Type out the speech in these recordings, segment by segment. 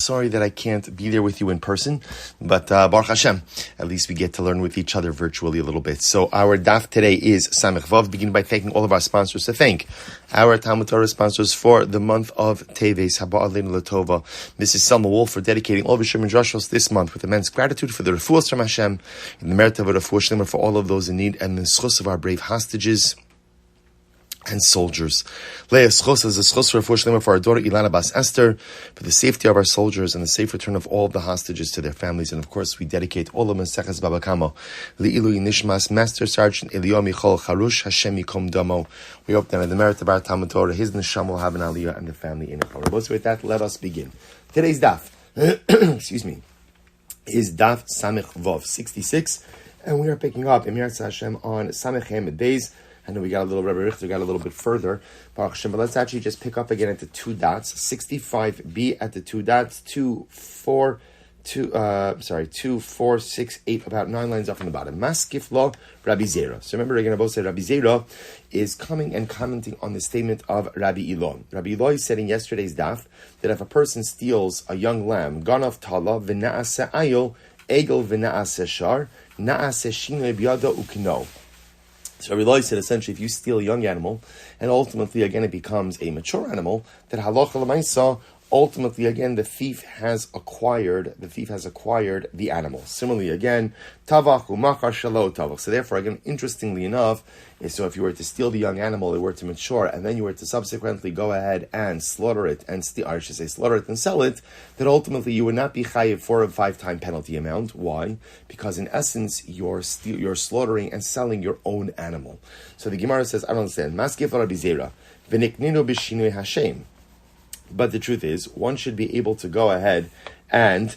Sorry that I can't be there with you in person, but Baruch Hashem, at least we get to learn with each other virtually a little bit. So our daf today is Samech Vav, beginning by thanking all of our sponsors. To thank our TALMUD TORAH sponsors for the month of Teves, Haba Aleinu Latova, Mrs. Selma Woolf for dedicating all of Shiurim and Drushos this month with immense gratitude for the refuos from Hashem, and the merit of a refuah sheleima for all of those in need, and the zchus of our brave hostages and soldiers. Leah Sol is a zchus for refuah sheleima for our daughter Ilana bas Esther, for the safety of our soldiers and the safe return of all of the hostages to their families. And of course, we dedicate all of Maseches Baba Kamo Le'ilu Nishmas Master Sergeant Eliyahu Harush Hashem Yikom Damo. We hope that in the merit of our TALMUD TORAH, his Neshama will have an aliya and the family in it. With that, let us begin. Today's daf, is daf Samech Vav 66, and we are picking up Am Yisroel Hashem on Samech Hem days. I know we got a little, Rabbi Richter got a little bit further, Baruch Hashem, but let's actually just pick up again at the two dots, 65b at the two dots, 2, 4, 6, 8, about 9 lines up from the bottom. Maskif lo Rabbi Zera. So remember again, I both said Rabbi Zera is coming and commenting on the statement of Rabbi Elon. Rabbi Elon said in yesterday's daf that if a person steals a young lamb, ganav tala v'na'aseh ayil, egel v'na'aseh shar, na'aseh shinoi b'yada ukno. So Rabbi Elon said essentially if you steal a young animal and ultimately again it becomes a mature animal, that halacha l'maisa, ultimately again the thief has acquired the animal. Similarly again, tavach u'machar shelo tavach. So therefore again, interestingly enough, so if you were to steal the young animal, it were to mature, and then you were to subsequently go ahead and slaughter it and slaughter it and sell it, that ultimately you would not be chayiv 4 or 5 time penalty amount. Why? Because in essence you're slaughtering and selling your own animal. So the Gemara says, I don't understand. Maskef Rabbi Zera v'nikninu b'shinui Hashem. But the truth is, one should be able to go ahead and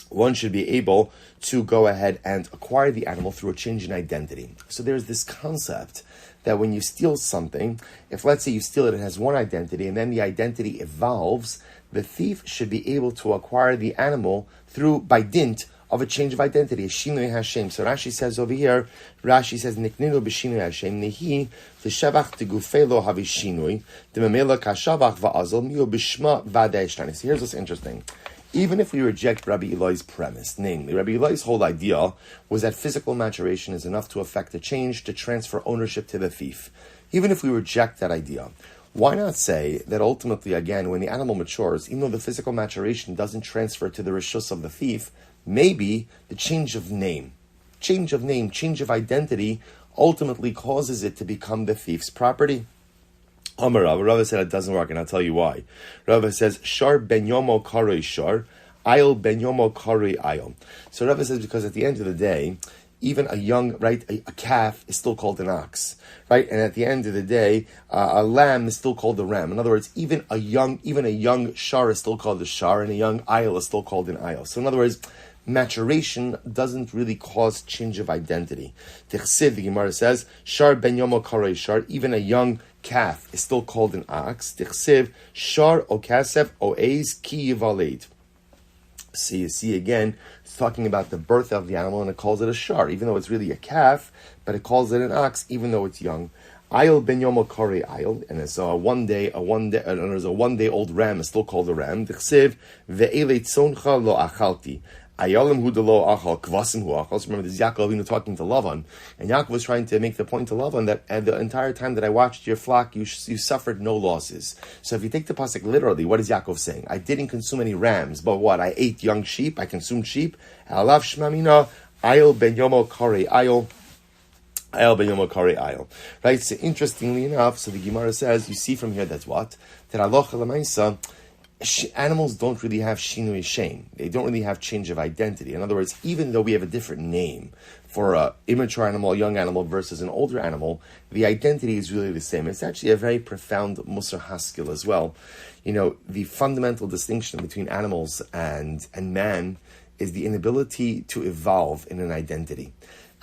one should be able to go ahead and acquire the animal through a change in identity. So there's this concept that when you steal something, if let's say you steal it, it has one identity, and then the identity evolves, the thief should be able to acquire the animal by dint of a change of identity, a shinui Hashem. So Rashi says over here, Nikninu b'shinui Hashem, nehi t'shevach t'gufelo havi shinui, t'memela kashavach va'azol, miyo b'shma v'adei. So here's what's interesting. Even if we reject Rabbi Elai's premise, namely, Rabbi Elai's whole idea was that physical maturation is enough to affect a change to transfer ownership to the thief. Even if we reject that idea, why not say that ultimately, again, when the animal matures, even though the physical maturation doesn't transfer to the reshus of the thief, maybe the change of name, change of identity, ultimately causes it to become the thief's property? Rava said it doesn't work, and I'll tell you why. Rava says, Shar ben yomo karei shar, ayil ben yomo karei ayil. So Rava says because at the end of the day, even a young, a calf is still called an ox, right? And at the end of the day, a lamb is still called a ram. In other words, even a young shar is still called a shar, and a young ayil is still called an ayil. So in other words, maturation doesn't really cause change of identity. Tichsiv, the Gemara says, Shar ben yomo karei shar, even a young calf is still called an ox. Tichsiv, Shar o kasef o eis ki yivaled. So you see again, it's talking about the birth of the animal, and it calls it a shar, even though it's really a calf, but it calls it an ox, even though it's young. Ayil ben yomo karei ayil, and it's a one day old ram is still called a ram. Tichsiv ve'ele tzoncha lo achalti. Ayalim hu delo achal kvasim hu achal. Remember, this is Yaakov talking to Lavan, and Yaakov was trying to make the point to Lavan that the entire time that I watched your flock, you suffered no losses. So if you take the pasuk literally, what is Yaakov saying? I didn't consume any rams, but what? I ate young sheep. I consumed sheep. Alav shmamina ayil ben yomo karei ayil. Ayil ben yomo karei ayil. Right. So interestingly enough, so the Gemara says, you see from here that's what that halacha l'maisa. Animals don't really have shinui shem. They don't really have change of identity. In other words, even though we have a different name for an immature animal, a young animal versus an older animal, the identity is really the same. It's actually a very profound musar haskell as well. You know, the fundamental distinction between animals and man is the inability to evolve in an identity.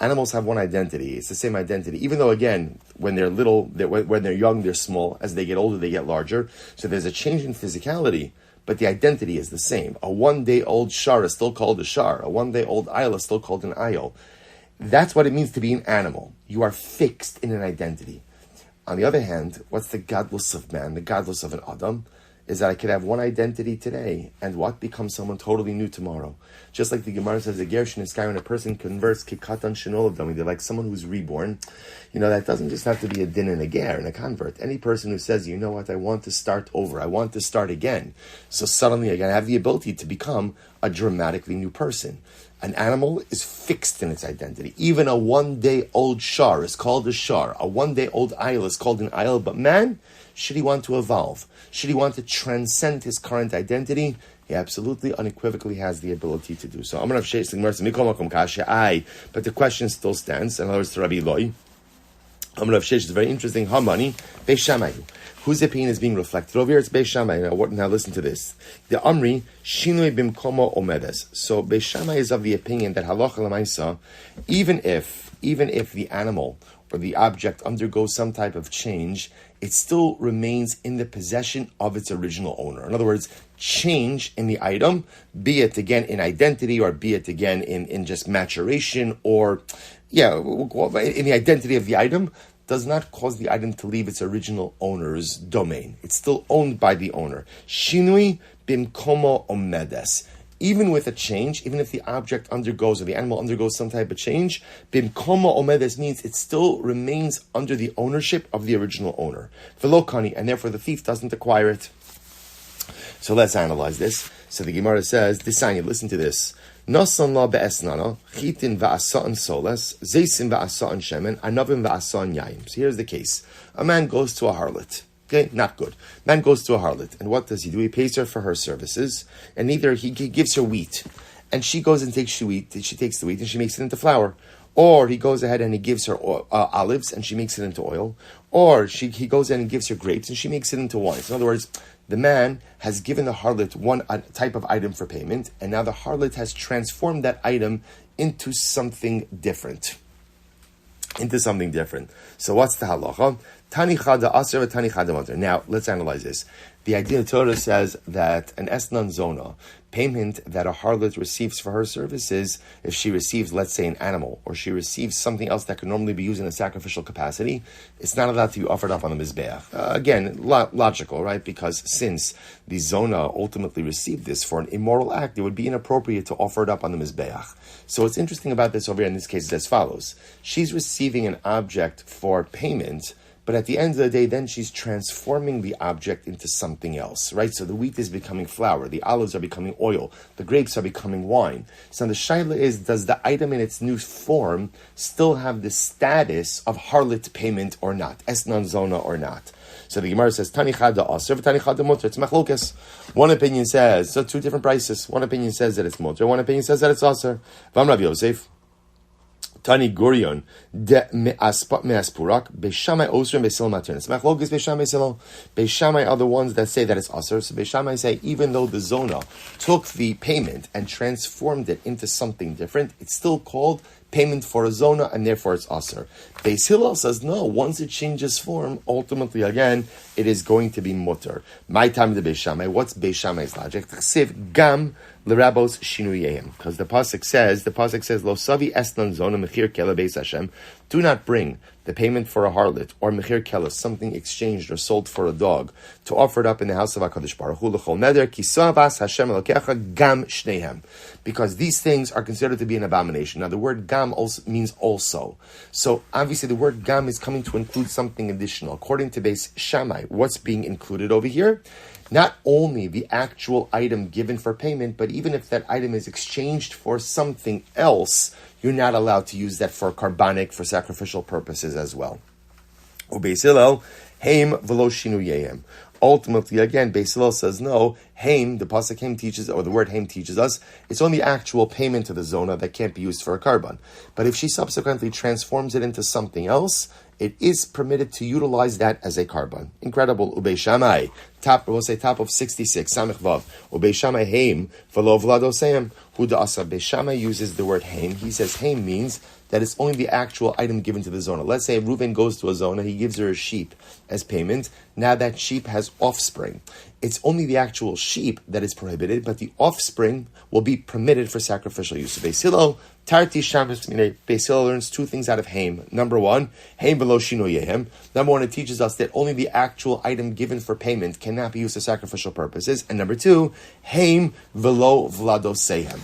Animals have one identity. It's the same identity. Even though, again, when they're little, when they're young, they're small. As they get older, they get larger. So there's a change in physicality, but the identity is the same. A one-day-old shar is still called a shar. A one-day-old ayil is still called an ayil. That's what it means to be an animal. You are fixed in an identity. On the other hand, what's the godless of man, the godless of an Adam? is that I could have one identity today and what becomes someone totally new tomorrow. Just like the Gemara says, the Gershon is when a person converts kikatan shenol of they're like someone who's reborn. That doesn't just have to be a din and a ger and a convert. Any person who says, you know what, I want to start over, I want to start again. So suddenly I have the ability to become a dramatically new person. An animal is fixed in its identity. Even a one-day-old shar is called a shar. A one-day-old ayil is called an ayil. But man, should he want to evolve? Should he want to transcend his current identity? He absolutely, unequivocally has the ability to do so. But the question still stands. In other words, to Rabbi Eloi, it's very interesting. Hamani, Beis Shammai. Whose opinion is being reflected over here? It's Beis Shammai. Now listen to this. The Amri, Shinui Bimkomo Omedes. So Beis Shammai is of the opinion that halacha l'maisa, even if the animal or the object undergoes some type of change, it still remains in the possession of its original owner. In other words, change in the item, be it again in identity or be it again in just maturation or, in the identity of the item, does not cause the item to leave its original owner's domain. It's still owned by the owner. Shinui bimkomo omedes. Even with a change, even if the object undergoes or the animal undergoes some type of change, bimkomo omedes means it still remains under the ownership of the original owner. Velo kani, and therefore the thief doesn't acquire it. So let's analyze this. So the Gemara says, Disanya, listen to this. Nasan la be'esnana, chitin va'asa'an soles, zeisin va'asa'an shemen, anavim va'asa'an yaim. So here's the case. A man goes to a harlot. Okay, not good. Man goes to a harlot, and what does he do? He pays her for her services, and either he gives her wheat, and she goes and takes the wheat, and she makes it into flour. Or he goes ahead and he gives her olives, and she makes it into oil. Or he goes in and gives her grapes, and she makes it into wine. So in other words, the man has given the harlot one type of item for payment, and now the harlot has transformed that item into something different. So what's the halacha? Tani chada aser v'tani chada mater. Now, let's analyze this. The idea of Torah says that an esnan zona, payment that a harlot receives for her services, if she receives, let's say, an animal, or she receives something else that could normally be used in a sacrificial capacity, it's not allowed to be offered up on the mizbeach. Again, logical, right? Because since the zona ultimately received this for an immoral act, it would be inappropriate to offer it up on the mizbeach. So what's interesting about this over here in this case is as follows. She's receiving an object for payment, but at the end of the day, then she's transforming the object into something else, right? So the wheat is becoming flour, the olives are becoming oil, the grapes are becoming wine. So the shaila is, does the item in its new form still have the status of harlot payment or not, esnan zona or not? So the Gemara says, Tani chada aser, Tani chada muter. It's machlokes. One opinion says, so two different prices. One opinion says that it's muter, one opinion says that it's aser. Vam Rav Yosef. Tani Gurion de me'aspurak Beis Shammai osrim Beis Selma turns. Machlokes Beis Shammai Selo. Beis Shammai are the ones that say that it's aser. So Beis Shammai say even though the zona took the payment and transformed it into something different, it's still called payment for a zona, and therefore it's aser. Beis Hillel says no. Once it changes form, ultimately again it is going to be mutter. My time to Beis Shammai. What's Beis Shammai's logic? Chsiv gam l'rabos shinuyehim, because the pasuk says lo savi esnan zona mechir kela beis Hashem. Do not bring the payment for a harlot or mechir kela, something exchanged or sold for a dog, to offer it up in the house of HaKadosh Baruch Hu l'chol neder kisavas Hashem elokecha gam shnehem, because these things are considered to be an abomination. Now the word gam also means also. So obviously the word gam is coming to include something additional. According to Beis Shammai, what's being included over here? Not only the actual item given for payment, but even if that item is exchanged for something else, you're not allowed to use that for carbonic, for sacrificial purposes as well. Beis Hillel, heim v'lo shinuyehim. Ultimately, again, Beis Hillel says no. Haim, the pasuk haim teaches, or the word haim teaches us, it's only actual payment to the zona that can't be used for a carbon. But if she subsequently transforms it into something else, it is permitted to utilize that as a carbon. Incredible. Ubei Shammai, we'll say top of 66, Samech Vav. Ubei Shammai haim, v'lo v'lado seim. Huda asa. Beis Shammai uses the word haim. He says haim means that it's only the actual item given to the zona. Let's say Reuven goes to a zona, he gives her a sheep as payment. Now that sheep has offspring. It's only the actual sheep that is prohibited, but the offspring will be permitted for sacrificial use. Beis Hillel, Tarti Shabbos, Beis Hillel learns two things out of Haim. Number one, Haim v'lo shino yehem. Number one, it teaches us that only the actual item given for payment cannot be used for sacrificial purposes. And number two, Haim v'lo vlado sehem.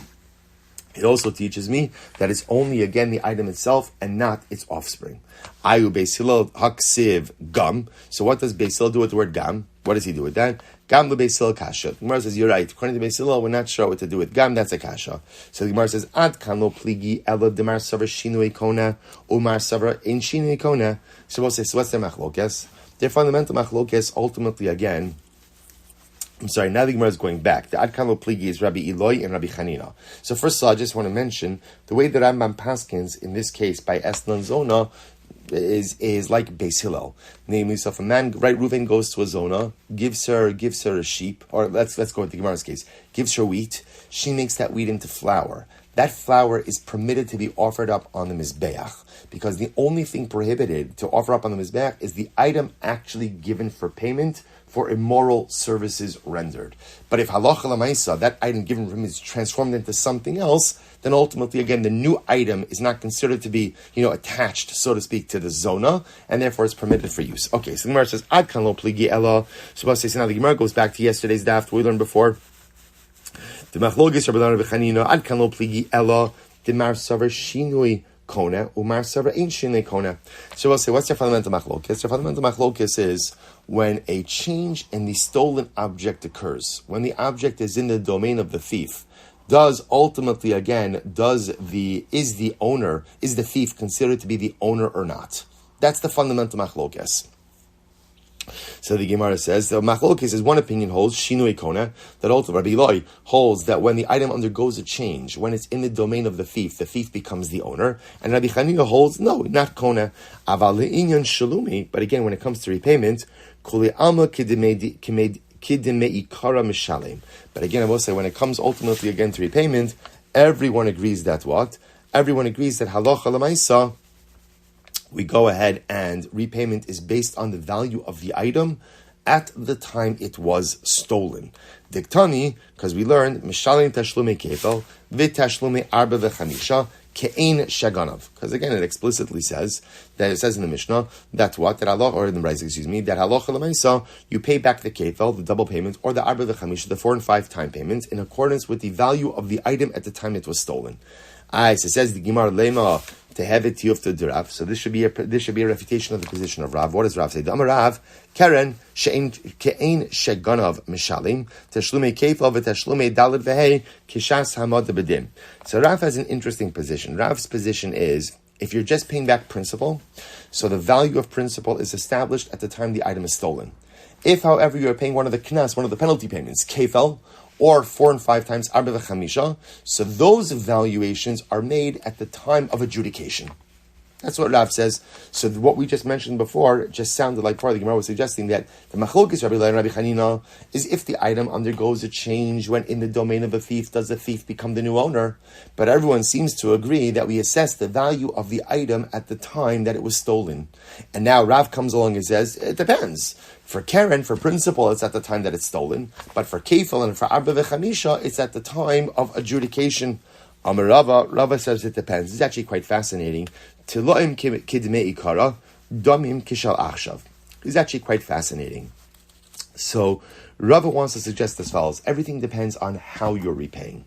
It also teaches me that it's only, again, the item itself and not its offspring. Ayu Beis Hillel haksiv gam. So what does Beis Hillel do with the word gam? What does he do with that? Gam le Beis Hillel kasha. The Gemara says, you're right. According to Beis Hillel, we're not sure what to do with gam. That's a kasha. So the Gemara says, ad kan lo pligi ela demar savra shinui kona umar savra in shinui kona. So we'll say, so what's their machlokes? Their fundamental machlokes ultimately, again, now the Gemara is going back. The Ad Kan Lo Pligi is Rabbi Eloi and Rabbi Chanina. So first of all, I just want to mention the way the Rambam paskins in this case by Esther and Zona is like Beis Hillel. Namely, so if a man, right, Reuven goes to a zona, gives her a sheep, or let's go with the Gemara's case, gives her wheat, she makes that wheat into flour. That flour is permitted to be offered up on the Mizbeach, because the only thing prohibited to offer up on the Mizbeach is the item actually given for payment for immoral services rendered. But if halacha l'maisa, that item given from him is transformed into something else, then ultimately, again, the new item is not considered to be, attached, so to speak, to the zona, and therefore it's permitted for use. Okay, so the Gemara says, Ad kan lo pligi ela. So now the Gemara goes back to yesterday's daf, we learned before. The machlokes Rabbi Elana v'Chanina, Ad kan lo pligi ela, demar savar shinui kona, umar savar ein shinui kona. So we'll say, what's their fundamental machlokes? Their fundamental machlokes is when a change in the stolen object occurs, when the object is in the domain of the thief, is the thief considered to be the owner or not? That's the fundamental machlokes. So the Gemara says, the machlokes is one opinion holds, shinui kona, that also Rabbi Eloi holds that when the item undergoes a change, when it's in the domain of the thief becomes the owner. And Rabbi Chanina holds, no, not kona, aval le'inyan shelumi, but again, when it comes to repayment, kuli alma kidimei ikara mishalim. But again, I will say, when it comes ultimately again to repayment, everyone agrees that what? Everyone agrees that halacha l'maisa, we go ahead and repayment is based on the value of the item at the time it was stolen. Diktani, because we learned, mishalim tashlume kefel, v'tashlume arba v'chamisha, ke'ein shaganav. Because again, it explicitly says, that it says in the Mishnah, that what? That Allah, or in the Rise, that halacha l'maisa, you pay back the kefel, the double payment, or the arba v'chamisha, the 4 and 5 time payments, in accordance with the value of the item at the time it was stolen. So it says the Gemara Lema to have it tiyufta d'Rav. So this should be a refutation of the position of Rav. What does Rav say? Amar Rav Keren she'ein sheganav mishalim tashlumei kefal v'tashlumei dalad v'hei kishas hamad bedim. So Rav has an interesting position. Rav's position is, if you're just paying back principal, so the value of principal is established at the time the item is stolen. If, however, you are paying one of the knas, one of the penalty payments, kefal, or 4 and 5 times arba v'chamisha, so those valuations are made at the time of adjudication. That's what Rav says. So what we just mentioned before just sounded like part of the Gemara was suggesting that the machlokes Rabbi Eloi and Rabbi Chanina is if the item undergoes a change when in the domain of a thief, does the thief become the new owner? But everyone seems to agree that we assess the value of the item at the time that it was stolen. And now Rav comes along and says, it depends. For Keren, for principal, it's at the time that it's stolen. But for Kefal and for Arba v'Chamisha, it's at the time of adjudication. Amar Rava says it depends. It's actually quite fascinating. Tiloim kidmei ikara, domim kishal achshav. It's actually quite fascinating. So Rava wants to suggest as follows. Everything depends on how you're repaying.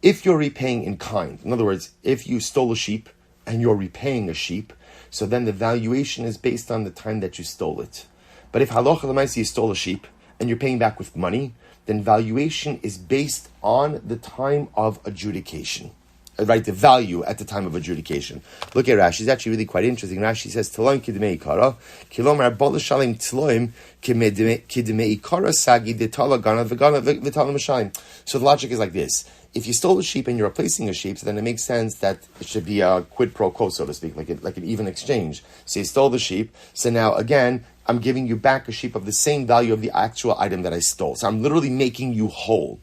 If you're repaying in kind, in other words, if you stole a sheep and you're repaying a sheep, so then the valuation is based on the time that you stole it. But if halacha l'maisa you stole a sheep and you're paying back with money, then valuation is based on the time of adjudication. Right, the value at the time of adjudication. Look at Rashi. It's actually really quite interesting. Rashi says, "Tloim kidmei ikara, kilomar bol shalim tloim kidmei ikara sagi detala gana v'gana v'tala m'shalim." So the logic is like this: if you stole a sheep and you're replacing a sheep, so then it makes sense that it should be a quid pro quo, so to speak, like an even exchange. So you stole the sheep. So now again, I'm giving you back a sheep of the same value of the actual item that I stole. So I'm literally making you whole.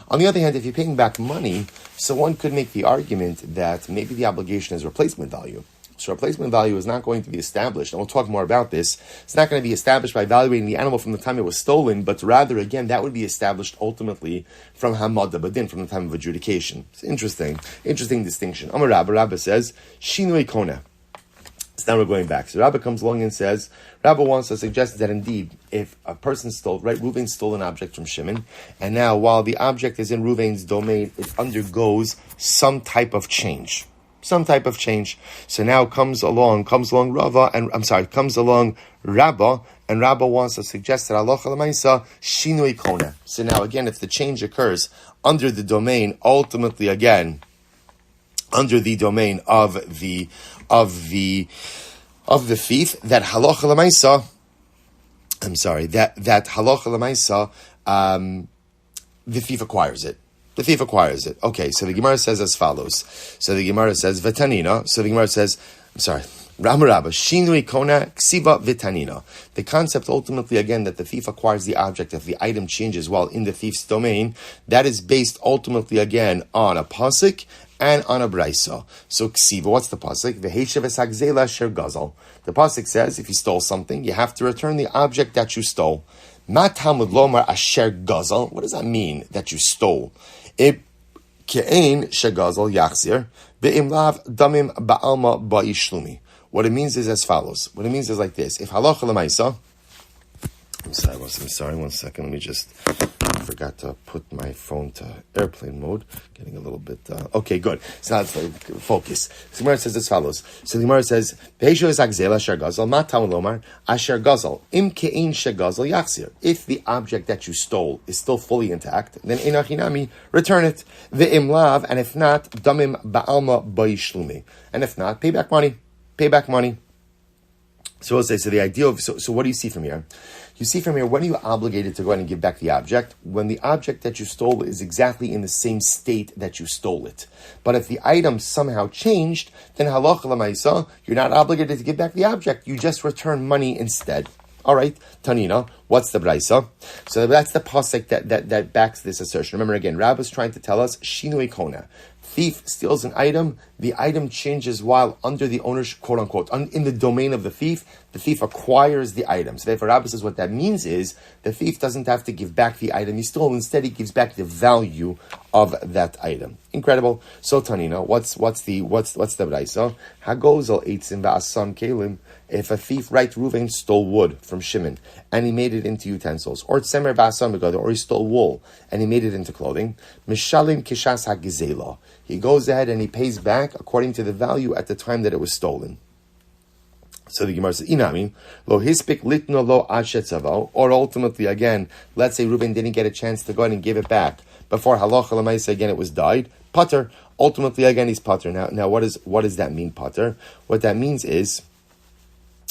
On the other hand, if you're paying back money, so one could make the argument that maybe the obligation is replacement value. So replacement value is not going to be established, and we'll talk more about this. It's not going to be established by evaluating the animal from the time it was stolen, but rather, again, that would be established ultimately from Hamada Badin, from the time of adjudication. It's interesting distinction. Amar Rabba says, Shinui Kona. So now we're going back. So Rabba comes along and says, Rabba wants to suggest that indeed, if a person stole, right, Reuven stole an object from Shimon, and now while the object is in Reuven's domain, it undergoes some type of change. So now comes along Rabba, and Rabba wants to suggest that halacha l'maisa shinui kona. So now again, if the change occurs under the domain, ultimately again, under the domain of the fief, that halacha l'maisa, that halacha l'maisa, the thief acquires it. Okay, so the Gemara says as follows. So the Gemara says, Vitanina. So the Gemara says, Rabba, Shinui Kona, Ksiva Vitanina. The concept ultimately, again, that the thief acquires the object if the item changes while in the thief's domain, that is based ultimately, again, on a pasuk and on a braisa. So Ksiva, what's the pasuk? V'heishav esagzela sher gazal. The pasuk says, if you stole something, you have to return the object that you stole. Ma TALMUD lomar asher gazal. What does that mean, that you stole? Ke'ein shegazal yachzir be'im lav damim ba'alma ba'ishlumi. What it means is as follows. What it means is like this. If halacha l'maisa, I'm sorry, one second. Let me just, I forgot to put my phone to airplane mode. Getting a little bit, okay, good. So now it's like, focus. So the Gemara says as follows. So the Gemara says, V'heisho es agzela asher gazal, ma tamud lomar, asher gazal, im ke'in shegazal yachzir. If the object that you stole is still fully intact, then enachinami, return it. Ve'im lav, and if not, damim ba'alma ba'ishlumi. And if not, pay back money. So we'll say, so the idea of, so what do you see from here? You see from here, when are you obligated to go ahead and give back the object? When the object that you stole is exactly in the same state that you stole it. But if the item somehow changed, then halacha l'maisa, you're not obligated to give back the object. You just return money instead. All right, Tanina, what's the braisa? So that's the pasuk that backs this assertion. Remember again, Rabbi's trying to tell us, Shinui Kona. Thief steals an item, the item changes while under the ownership, quote unquote, in the domain of the thief acquires the item. So therefore, Rabbi says what that means is the thief doesn't have to give back the item he stole, instead he gives back the value of that item. Incredible. So Tanina, what's the braisa? Hagozel eitzim va'asam kelim. If a thief, right, Reuven stole wood from Shimon and he made it into utensils, or tsemer va'asam begad, or he stole wool and he made it into clothing, mishalim kishas hagizela. He goes ahead and he pays back according to the value at the time that it was stolen. So the Gemara says, Inami, lo hispik litno lo ashetzavo, or ultimately, again, let's say Reuben didn't get a chance to go ahead and give it back before halacha l'maisa, again, it was died. Pater, ultimately, again, he's pater. Now, what does that mean, pater? What that means is,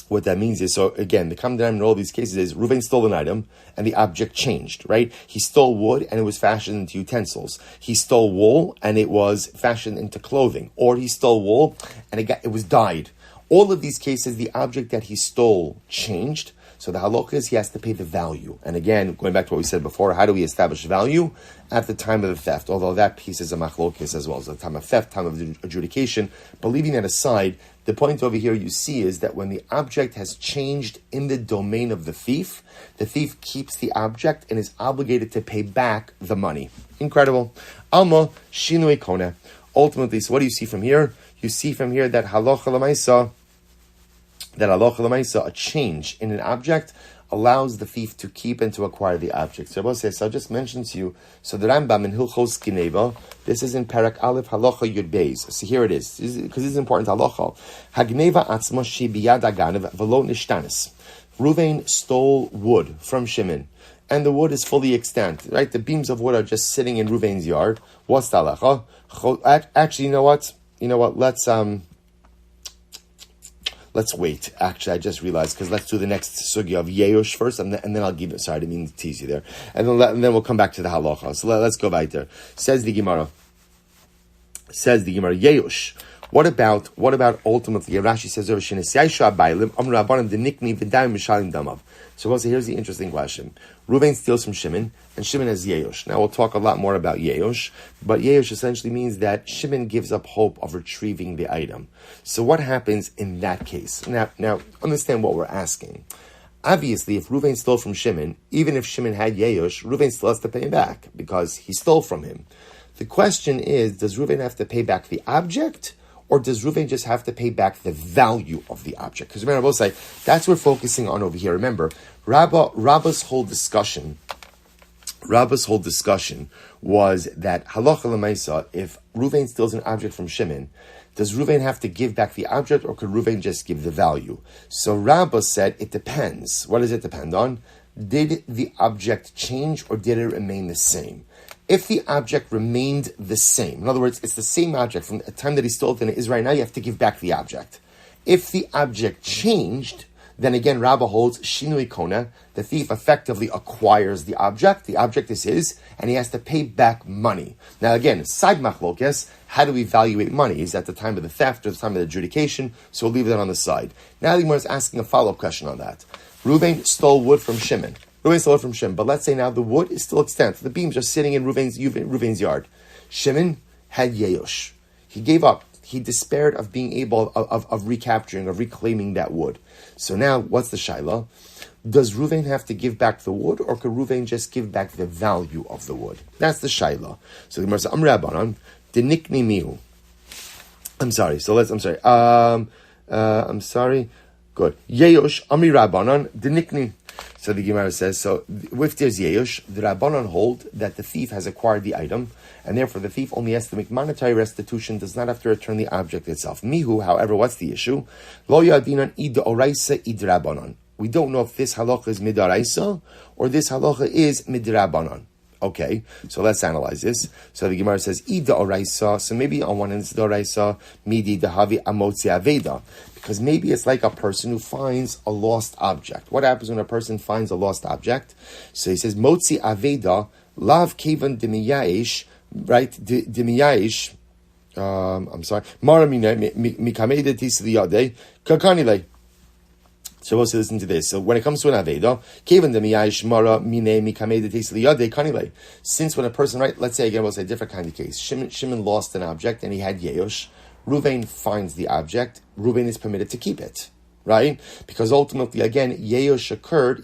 so again, the common denominator in all these cases is Reuven stole an item and the object changed, right? He stole wood and it was fashioned into utensils. He stole wool and it was fashioned into clothing. Or he stole wool and it was dyed. All of these cases, the object that he stole changed. So the halakha is he has to pay the value. And again, going back to what we said before, how do we establish value? At the time of the theft, although that piece is a machlokes as well. So the time of theft, time of adjudication. But leaving that aside, the point over here you see is that when the object has changed in the domain of the thief keeps the object and is obligated to pay back the money. Incredible. Alma shinui kona. Ultimately, so what do you see from here? You see from here that halacha l'maisa, a change in an object allows the thief to keep and to acquire the object. So I'll just mention to you, so the Rambam in Hilchos Gineva, this is in Parak Aleph Halacha Yud Beis. So here it is, because this is important halacha. Hagneva atzma shi biyad haganev v'lo nishtanis. Reuven stole wood from Shimon, and the wood is fully extant, right? The beams of wood are just sitting in Reuven's yard. What's the halacha? Actually, you know what? Let's wait. Actually, I just realized, because let's do the next sugya of Yehush first, and then I'll give it. Sorry, I didn't mean to tease you there. And then we'll come back to the halacha. So let's go right there. Says the Gemara, Yehush. What about ultimately? Rashi says over so also here's the interesting question. Reuven steals from Shimon, and Shimon has Yehosh. Now we'll talk a lot more about Yehosh, but Yehosh essentially means that Shimon gives up hope of retrieving the item. So what happens in that case? Now understand what we're asking. Obviously, if Reuven stole from Shimon, even if Shimon had Yehosh, Reuven still has to pay him back because he stole from him. The question is, does Reuven have to pay back the object, or does Reuven just have to pay back the value of the object? Because remember, both sides, that's what we're focusing on over here. Remember, Rabba's whole discussion was that halacha l'maisa, if Reuven steals an object from Shimon, does Reuven have to give back the object, or could Reuven just give the value? So Rabba said it depends. What does it depend on? Did the object change, or did it remain the same? If the object remained the same, in other words, it's the same object from the time that he stole it and it is right now, you have to give back the object. If the object changed, then again, Rabbah holds shinui kona, the thief effectively acquires the object is his, and he has to pay back money. Now again, side machlokes, how do we evaluate money? Is at the time of the theft or the time of the adjudication? So we'll leave that on the side. Now the Gemara is asking a follow-up question on that. Reuven stole wood from Shimon. But let's say now the wood is still extant. The beams are sitting in Reuven's yard. Shimon had Yehosh. He gave up. He despaired of being able of recapturing, of reclaiming that wood. So now, what's the shaila? Does Reuven have to give back the wood, or could Reuven just give back the value of the wood? That's the shaila. So the Gemara says, Rabbanan, denikni mihu. I'm sorry. Good. Yehosh, Amri Rabbanan, denikni. So the Gemara says, so if there's Yehosh, the Rabbanan hold that the thief has acquired the item, and therefore the thief only has to make monetary restitution, does not have to return the object itself. Mihu, however, what's the issue? Lo yadinan id oraisa id Rabbanan. We don't know if this halacha is midaraisa or this halacha is midrabanan. Okay, so let's analyze this. So the Gemara says, id oraisa, so maybe on one hand it's oraisa, midi dahavi amotzi aveda. Because maybe it's like a person who finds a lost object. What happens when a person finds a lost object? So he says, Motzi Aveda, Lav Kevan Demiyash, right? Demiyash, Mara Mikamedetis Liyade, Kakanile. So we'll listen to this. So when it comes to an Aveda, Kevan Demiyash, Mara Mine Mikamedetis Liyade, Kanile. Since when a person, right, let's say again, we'll say a different kind of case. Shimon lost an object and he had Yehosh. Reuven finds the object. Reuven is permitted to keep it, right? Because ultimately, again, Yehosh occurred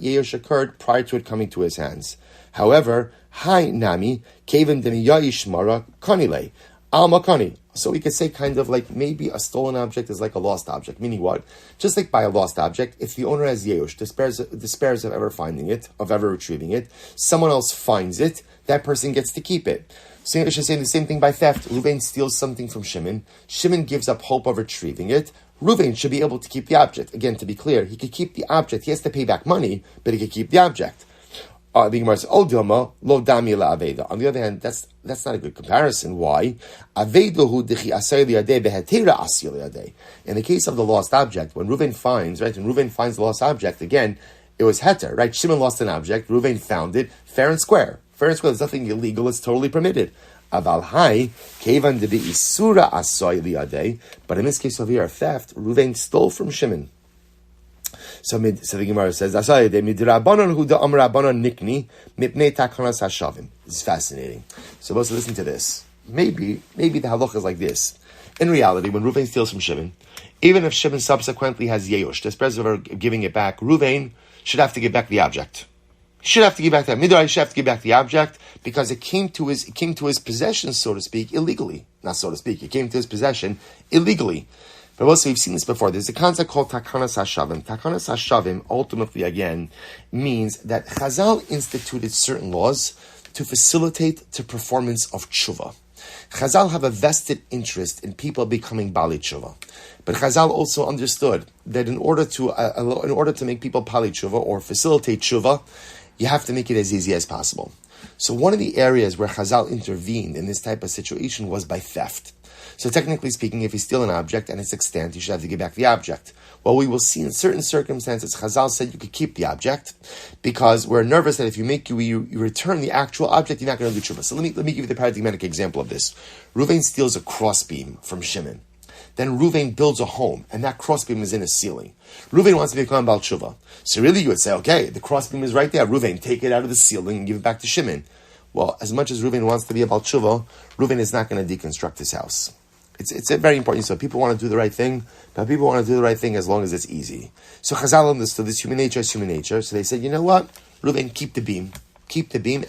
prior to it coming to his hands. However, Hy'd nami kevin demiyayish mara kanile alma kani. So we could say kind of like maybe a stolen object is like a lost object. Meaning what? Just like by a lost object, if the owner has Yehosh, despairs of ever finding it, of ever retrieving it, someone else finds it, that person gets to keep it. So I should say the same thing by theft. Reuven steals something from Shimon. Shimon gives up hope of retrieving it. Reuven should be able to keep the object. Again, to be clear, he could keep the object. He has to pay back money, but he could keep the object. The Gemara says, "Oh, Dilma lo dami la aveda." On the other hand, that's not a good comparison. Why? Avedahu dechi asay liyadei behetera asay liyadei. In the case of the lost object, when Reuven finds the lost object, again, it was heter, right? Shimon lost an object. Reuven found it, fair and square. There's nothing illegal, it's totally permitted. Aval hai, kevan de isura asoy liadei. But in this case over here, theft, Reuven stole from Shimon. So the Gemara says, Asay de midrabanan hu da amrabanan nikni mipnei takanas hashavim. This is fascinating. So let's listen to this. Maybe the halacha is like this. In reality, when Reuven steals from Shimon, even if Shimon subsequently has Yehosh, despairs of giving it back, Reuven should have to give back the object. Should have to give back that midrai. Should have to give back the object because it came to his possession, so to speak, illegally. Not so to speak. It came to his possession illegally. But also we've seen this before. There's a concept called takanas hashavim. Takanas hashavim ultimately again means that Chazal instituted certain laws to facilitate the performance of tshuva. Chazal have a vested interest in people becoming bali tshuva. But Chazal also understood that in order to make people bali tshuva or facilitate tshuva, you have to make it as easy as possible. So one of the areas where Chazal intervened in this type of situation was by theft. So technically speaking, if you steal an object and it's extant, you should have to give back the object. Well, we will see in certain circumstances, Chazal said you could keep the object because we're nervous that if you return the actual object, you're not going to do tshuva. So let me give you the paradigmatic example of this. Reuven steals a crossbeam from Shimon. then Reuven builds a home, and that crossbeam is in a ceiling. Reuven wants to become Baal Tshuva. So really you would say, okay, the crossbeam is right there. Reuven, take it out of the ceiling and give it back to Shimon. Well, as much as Reuven wants to be a Baal Tshuva, Reuven is not going to deconstruct his house. It's very important. So people want to do the right thing, but people want to do the right thing as long as it's easy. So Chazal understood this human nature is human nature. So they said, you know what? Reuven, keep the beam,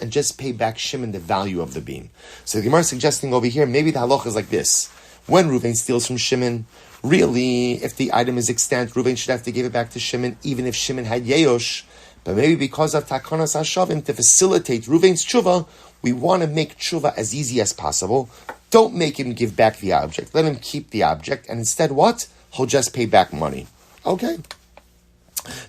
and just pay back Shimon the value of the beam. So the Gemara is suggesting over here, maybe the halacha is like this. When Reuven steals from Shimon, really, if the item is extant, Reuven should have to give it back to Shimon, even if Shimon had yeyosh. But maybe because of takonas hashavim, to facilitate Reuven's tshuva, we want to make tshuva as easy as possible. Don't make him give back the object. Let him keep the object, and instead what? He'll just pay back money. Okay.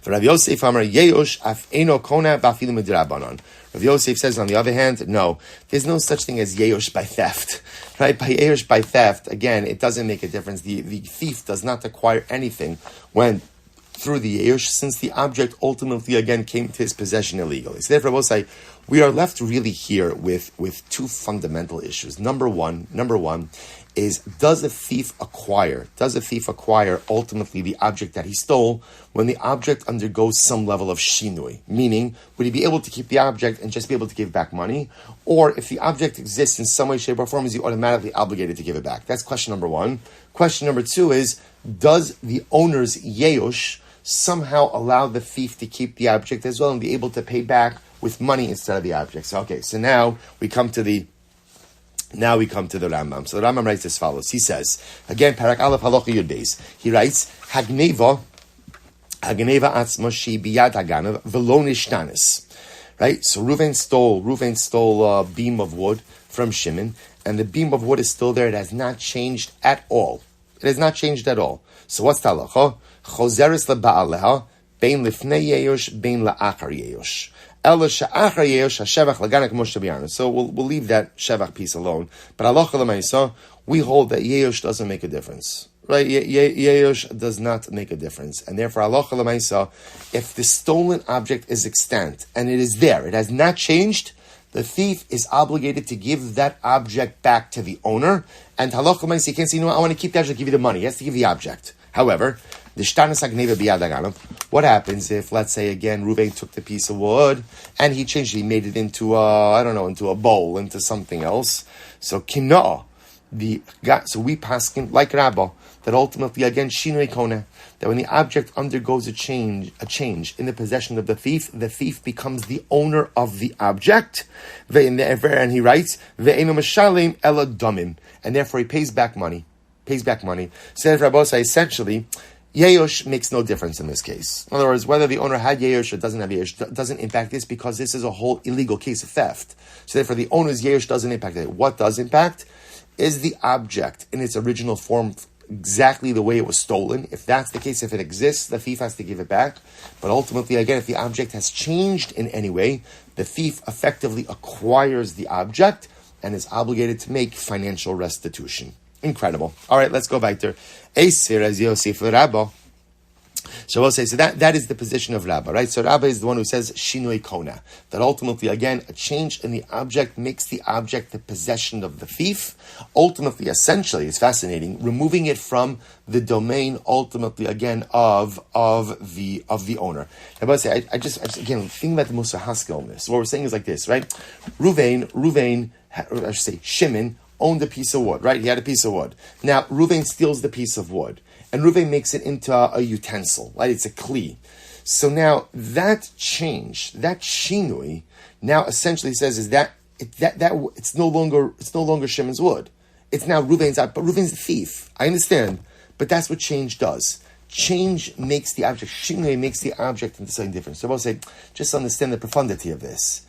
For Rabbi Yosef, Amar yeyosh af eno kona b'afilu midrabanan. Rabbi Yosef says, on the other hand, no, there's no such thing as yeyosh by theft. Right? By yeyosh by theft, again, it doesn't make a difference. The thief does not acquire anything when through the yeyosh, since the object ultimately, again, came to his possession illegally. So therefore, I will say, we are left really here with two fundamental issues. Number one is, does a thief acquire ultimately the object that he stole when the object undergoes some level of shinui? Meaning, would he be able to keep the object and just be able to give back money? Or if the object exists in some way, shape, or form, is he automatically obligated to give it back? That's question number one. Question number two is, does the owner's yeyosh somehow allow the thief to keep the object as well and be able to pay back with money instead of the object? So, okay, so now we come to the Rambam. So the Rambam writes as follows. He says, again, Parak Aleph Halacha Yud Beis. He writes, Hagneva atzma she biyad haganav v'lo nishtanis. Right? So Reuven stole a beam of wood from Shimon, and the beam of wood is still there. It has not changed at all. So what's the halacha? Chozeres leba'aleha bein lifnei yeyosh bein la'achar yeyosh. So we'll leave that shevach piece alone. But halacha l'maisa, we hold that yeyosh doesn't make a difference. Right? Yeyosh does not make a difference. And therefore, halacha l'maisa, if the stolen object is extant and it is there, it has not changed, the thief is obligated to give that object back to the owner. And halacha l'maisa, he can't say, I want to keep the object, give you the money. He has to give the object. However, what happens if, let's say again, Reuven took the piece of wood and he changed it, he made it into into a bowl, into something else. So kina'ah, so we paskin like Rabba, that ultimately again shinui kona, that when the object undergoes a change in the possession of the thief becomes the owner of the object. And he writes, ve'enu mashalim ela damim, and therefore he pays back money. So Rabbi say essentially, yeyosh makes no difference in this case. In other words, whether the owner had yeyosh or doesn't have yeyosh doesn't impact this, because this is a whole illegal case of theft. So therefore, the owner's yeyosh doesn't impact it. What does impact is the object in its original form, exactly the way it was stolen. If that's the case, if it exists, the thief has to give it back. But ultimately, again, if the object has changed in any way, the thief effectively acquires the object and is obligated to make financial restitution. Incredible. All right, let's go back there. So we'll say, so that is the position of Rabba, right? So Rabba is the one who says shinui kona, that ultimately, again, a change in the object makes the object the possession of the thief. Ultimately, essentially, it's fascinating, removing it from the domain, ultimately, again, of the owner. Now, but say, I just again think about the Musa Haskell on this. What we're saying is like this, right? Shimon owned a piece of wood, right? He had a piece of wood. Now, Reuven steals the piece of wood, and Reuven makes it into a utensil, right? It's a kli. So now, that change, that shinui, now essentially says is that it's no longer Shimon's wood. It's now Reuven's, but Reuven's the thief. I understand, but that's what change does. Change makes the object, shinui makes the object into something different. So I'll say, just understand the profundity of this.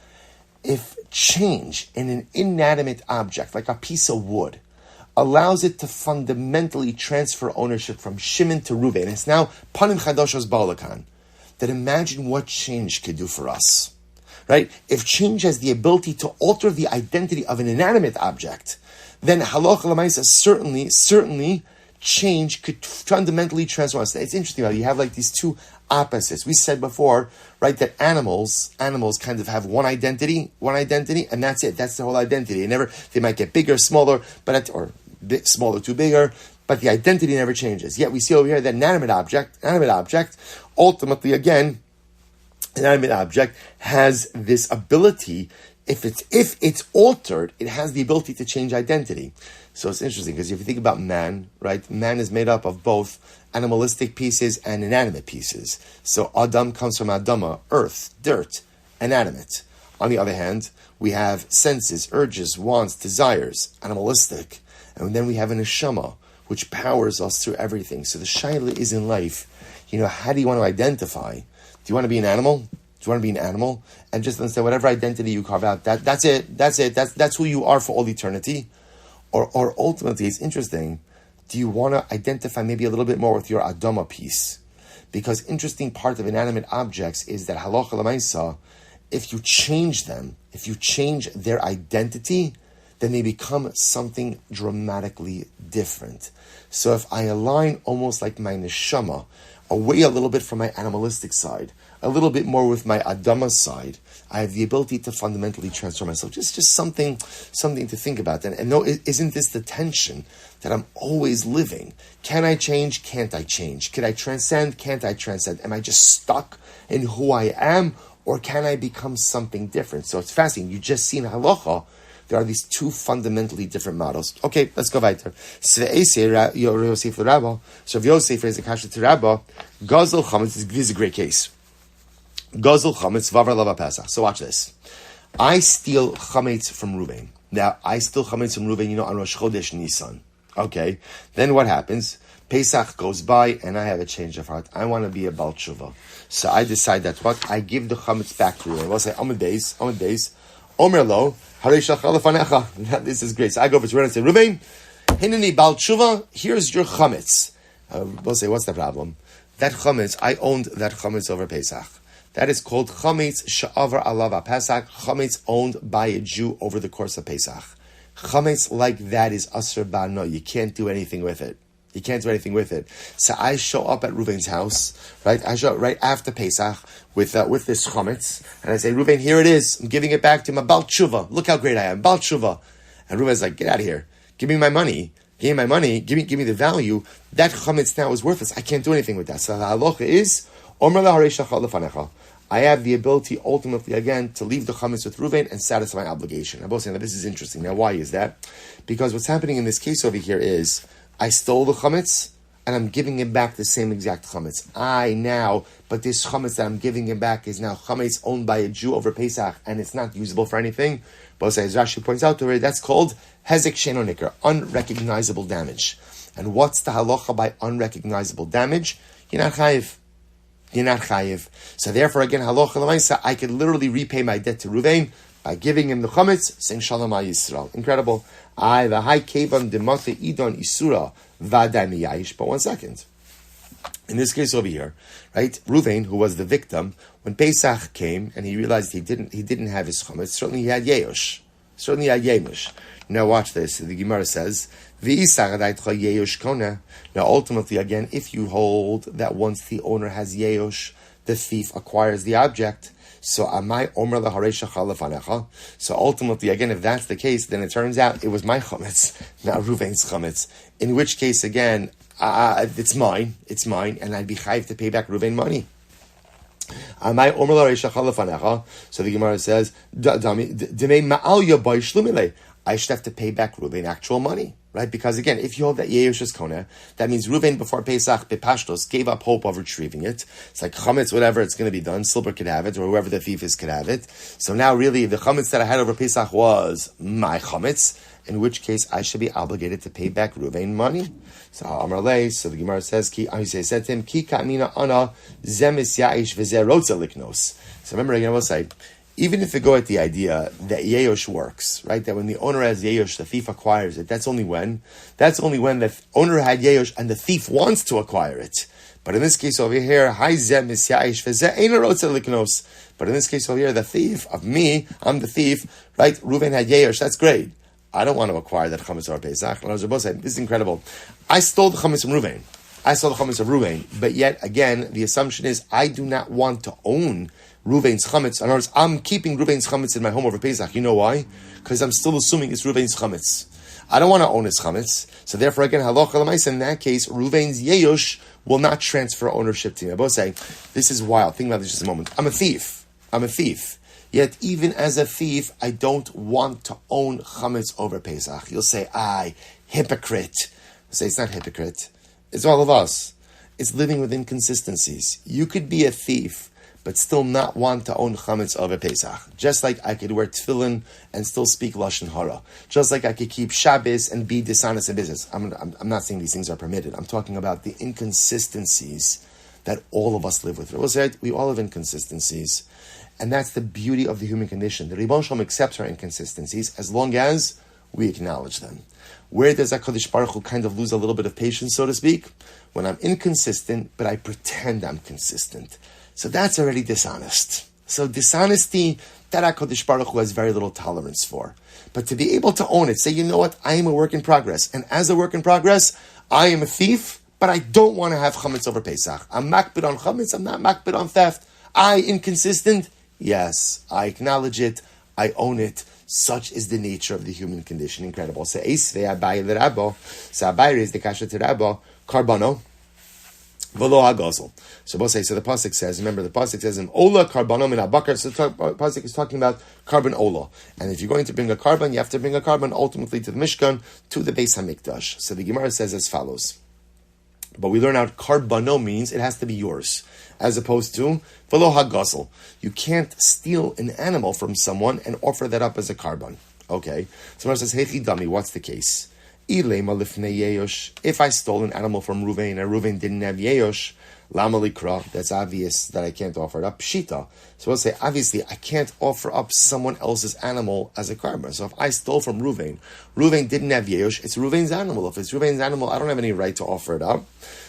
If change in an inanimate object, like a piece of wood, allows it to fundamentally transfer ownership from Shimon to Reuven, it's now panim chadoshos ba'olakan, that imagine what change could do for us, right? If change has the ability to alter the identity of an inanimate object, then halacha l'maisa certainly change could fundamentally transform us. It's interesting, right? You have like these two opposites. We said before, right, that animals kind of have one identity, and that's it. That's the whole identity. They might get bigger, smaller, smaller to bigger, but the identity never changes. Yet we see over here that inanimate object, ultimately again, inanimate object has this ability. If it's altered, it has the ability to change identity. So it's interesting because if you think about man, right? Man is made up of both animalistic pieces and inanimate pieces. So Adam comes from Adama, earth, dirt, inanimate. On the other hand, we have senses, urges, wants, desires, animalistic. And then we have a Neshama, which powers us through everything. So the shaila is in life, how do you want to identify? Do you want to be an animal? Do you want to be an animal? And just understand whatever identity you carve out, that's it. That's who you are for all eternity. Or ultimately, it's interesting, do you want to identify maybe a little bit more with your Adama piece? Because interesting part of inanimate objects is that halacha l'maisa, if you change them, if you change their identity, then they become something dramatically different. So if I align almost like my neshama, away a little bit from my animalistic side, a little bit more with my Adama side, I have the ability to fundamentally transform myself. Just something to think about. And no, isn't this the tension that I'm always living? Can I change? Can't I change? Could I transcend? Can't I transcend? Am I just stuck in who I am? Or can I become something different? So it's fascinating. You just see in halacha, there are these two fundamentally different models. Okay, let's go weiter. So if Yosef is a kasha to Rabba, Gazel Chametz, this is a great case. Gazel Chametz, Vavar Lava Pesach. So watch this. I steal Chametz from Reuven. Now, I steal Chametz from Reuven, on Rosh Chodesh Nisan. Okay, then what happens? Pesach goes by, and I have a change of heart. I want to be a Baal Tshuva. So I decide that what? I give the Chametz back to Reuven. I'll say, Amud Beis, Omer Lo, Harush. This is great. So I go over to Reuven and say, Reuven, Hineni Baal Tshuva, here's your Chametz. We'll say, what's the problem? That Chametz, I owned that Chametz over Pesach. That is called Chametz Sha'avar Alava Pesach, Chametz owned by a Jew over the course of Pesach. Chametz like that is Asr Ba'no. You can't do anything with it. So I show up at Reuven's house, right? I show up right after Pesach with this chametz, and I say, Reuven, here it is. I'm giving it back to him. I'm Baal Tshuva. Look how great I am, Baal Tshuva. And Reuven's like, get out of here. Give me my money. Give me the value. That chametz now is worthless. I can't do anything with that. So the halacha is, I have the ability ultimately again to leave the chametz with Reuven and satisfy my obligation. I'm both saying that this is interesting. Now, why is that? Because what's happening in this case over here is, I stole the chametz, and I'm giving him back the same exact chametz. But this chametz that I'm giving him back is now chametz owned by a Jew over Pesach, and it's not usable for anything. But as Rashi points out already, that's called hezek she'eino niker, unrecognizable damage. And what's the halacha by unrecognizable damage? You're not chayiv. So therefore, again, halacha l'maisa, I could literally repay my debt to Reuven by giving him the chametz, saying Shalom Am Yisroel. Incredible. The high kevan demate idon isura vaday miyayish. But 1 second. In this case over here, right? Reuven, who was the victim, when Pesach came and he realized he didn't have his chametz, certainly he had yeosh. Certainly he had yemush. Now watch this. The Gemara says, yeosh kona. Now ultimately, again, if you hold that once the owner has yeosh, the thief acquires the object. So amai omer laharesha chalafanecha. So ultimately, again, if that's the case, then it turns out it was my chametz, not Reuven's chametz. In which case, again, it's mine, and I'd be chayiv to pay back Reuven money. Amai omer laharesha chalafanecha. So the Gemara says, I should have to pay back Reuven actual money. Right? Because again, if you hold that Yehush is Kona, that means Reuven before Pesach, Bepashtos, gave up hope of retrieving it. It's like chametz, whatever, it's going to be done. Silber could have it, or whoever the thief is could have it. So now really, the chametz that I had over Pesach was my chametz, in which case I should be obligated to pay back Reuven money. So Amar Lei, so the Gemara says, said to him, Ki kamina ana zemis ya'ish v'zeh rotza liknos. So remember again, I will say, even if you go at the idea that Yeosh works, right? That when the owner has Yeosh, the thief acquires it. That's only when the owner had Yeosh and the thief wants to acquire it. But in this case over here, but in this case over here, the thief of me, I'm the thief, right? Reuven had Yeosh, that's great. I don't want to acquire that chametz or Pesach. And I was both saying, this is incredible. I stole the chametz from Reuven. But yet again, the assumption is I do not want to own Reuven's chametz. In other words, I'm keeping Reuven's chametz in my home over Pesach. You know why? Because I'm still assuming it's Reuven's chametz. I don't want to own his chametz. So therefore, again, halacha l'maisa, in that case, Ruvain's yeyosh will not transfer ownership to me. I both say, this is wild. Think about this just a moment. I'm a thief. Yet even as a thief, I don't want to own chametz over Pesach. You'll say, hypocrite. I say, it's not hypocrite. It's all of us. It's living with inconsistencies. You could be a thief, but still not want to own chametz over Pesach. Just like I could wear tefillin and still speak lashon hara. Just like I could keep Shabbos and be dishonest in business. I'm not saying these things are permitted. I'm talking about the inconsistencies that all of us live with. We all have inconsistencies. And that's the beauty of the human condition. The Ribbon Shalom accepts our inconsistencies as long as we acknowledge them. Where does HaKadosh Baruch Hu kind of lose a little bit of patience, so to speak? When I'm inconsistent, but I pretend I'm consistent. So that's already dishonest. So dishonesty, that HaKadosh Baruch Hu has very little tolerance for. But to be able to own it, say, you know what, I am a work in progress. And as a work in progress, I am a thief, but I don't want to have chametz over Pesach. I'm makbid on chametz, I'm not makbid on theft. Inconsistent? Yes, I acknowledge it, I own it. Such is the nature of the human condition. Incredible. So Abai raised the kasha to Rabbo, Karbano, Velo HaGazal. So both say, so the Pasuk says, remember the Pasuk says, Ola Karbano min HaBakar. So the Pasuk is talking about carbon Ola. And if you're going to bring a carbon, you have to bring a carbon ultimately to the Mishkan, to the Beis HaMikdash. So the Gemara says as follows. But we learn out Karbano means it has to be yours, as opposed to Velo HaGazal. You can't steal an animal from someone and offer that up as a carbon. Okay. Someone says, Hey Chidami, what's the case? If I stole an animal from Ruvain and Ruvain didn't have yeyosh, lama likra, that's obvious that I can't offer it up. Pshita. So we'll say, obviously, I can't offer up someone else's animal as a carbon. So if I stole from Ruvain didn't have yeyosh, it's Ruvain's animal. If it's Ruvain's animal, I don't have any right to offer it up.